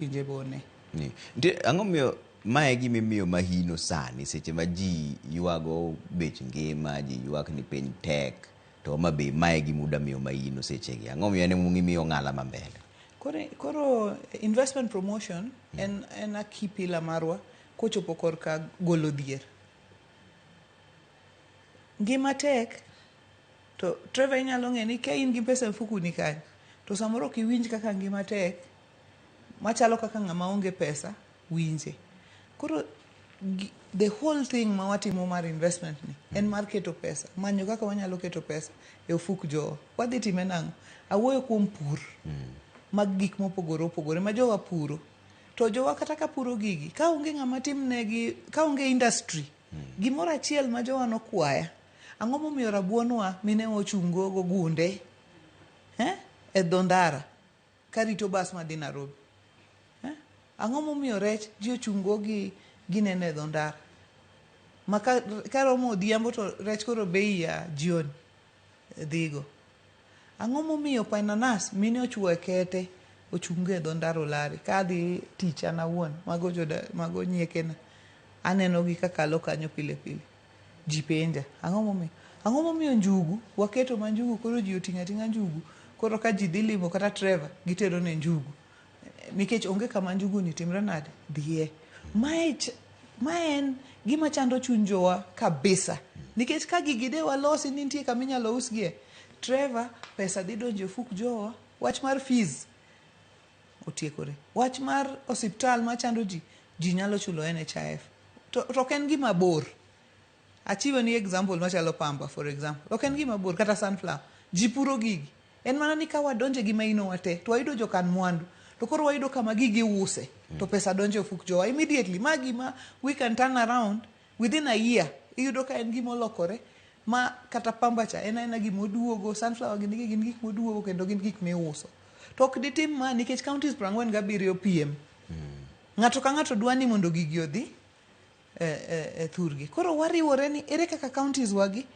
pinje bone. Ang'o miyo mae gimimiyo mahino sani seche ma ji yuago bech ngima, ji yuak ni piny tek, to ma be mae gimuda miyo mahino sechegi. Ang'o miyo ene mung'imiyo ng'ala mambele? Koro investment promotion en a key pillar marwa kochopo korka golo dhier. Ngima tek, to Trevor inyalo ng'e ni ka in gi pesa mfuku ni kanyo, to samoro ok iwinj kaka ngima tek, machalo kaka ng'ama onge pesa winje. Koro the whole thing ma watimo mar investment ni en mar keto pesa, manyo kaka wanyalo keto pesa e ofuk jowa. Wadhi time nang'o? Awuoyo kuom pur mag gik mopogore opogore ma jowa puro. To jowa kata ka puro gigi, ka onge ng'ama timnegi, ka onge industry, gimoro achiel ma jowa nokwaya. Ang'o momiyo rabuonwa mine ochungo go gunde e dho ndara karito bas madhi Nairobi? Ang'o momiyo rech ji ochungo gi ginene e dho ndara? Ma ka romo odhiambo to rech koro bei ya jioni dhigo. Ang'o momiyo pananas mine ochwo e kete ochungo e dho ndara olari? Ka adhi tich an awuon, mago nyiekena, aneno gi kakalo kanyo pile pile. Ji penja, ang'o momiyo njugu waketo ma njugu koro ji oting'a ting'a njugu, koro ka ji dhi limo kata Trevor gitero ne njugu nikech onge kama njugu ni timre nade dhiye. Mae en gima chando chuny jowa kabisa, nikech ka gigi de walosi ni nitie kama inyalo usgie, Trevor pesa dhi donjo e fuk jowa. Wach mar fees otiekore. Wach mar osiptal machando ji nyalo chulo NHIF. To ok en gima bor. Achiwo ni example machalo pamba, for example. Ok en gima bor, kata sunflower. Ji puro gigi. En mana ni ka wadonje gi maino wate, to wayudo jokan mwandu. To koro wayudo kama gigi use, to pesa donjo e fuk jowa. Immediately, ma gima we can turn around within a year. Iyudo ka en gima olokore, ma kata pamba cha en gima oduogo, sunflower gin gik moduogo kendo gin gik miuso. To ok ditim ma nikech counties 47 piem. Ng'ato ka ng'ato dwani mondo gigi odhi e thurgi. Koro wariwore ni ere kaka counties wagi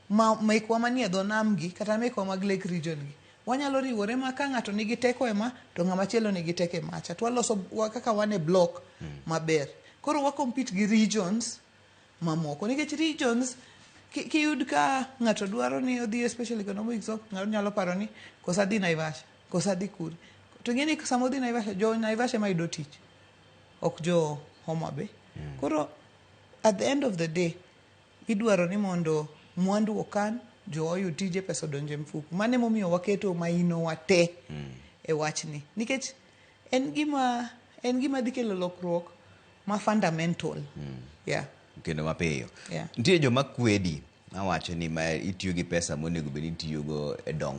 mekwa manie dho nam gi kata mekwa mag Lake region gi, wanyalo riwore ma ka ng'ato nigi teko ema to ng'ama chielo nigi teko macha, to waloso kaka wane block maber. Koro wa compete gi regions mamoko, nikech regions kiyud ka ng'ato dwaro ni odhi e special economic zone, ng'ato nyalo paro ni kosa dhi Naivasha, kosa dhi kure. To ng'eni samo dhi Naivasha, jo Naivasha ma yudo tich, ok jo Homa Bay. Koro at the end of the day, idwaro ni mondo mwandu okan, jo oyud tije, pesa donje mfuku. Mane momiyo waketo maino wate e wachni. Nikech en gima dhi kelo lokruok ma fundamental. Yeah. Kendo mapiyo. Yeah. Nitie joma kwedi mawacho ni ma itiyo gi pesa monego bed ni itiyogo e dong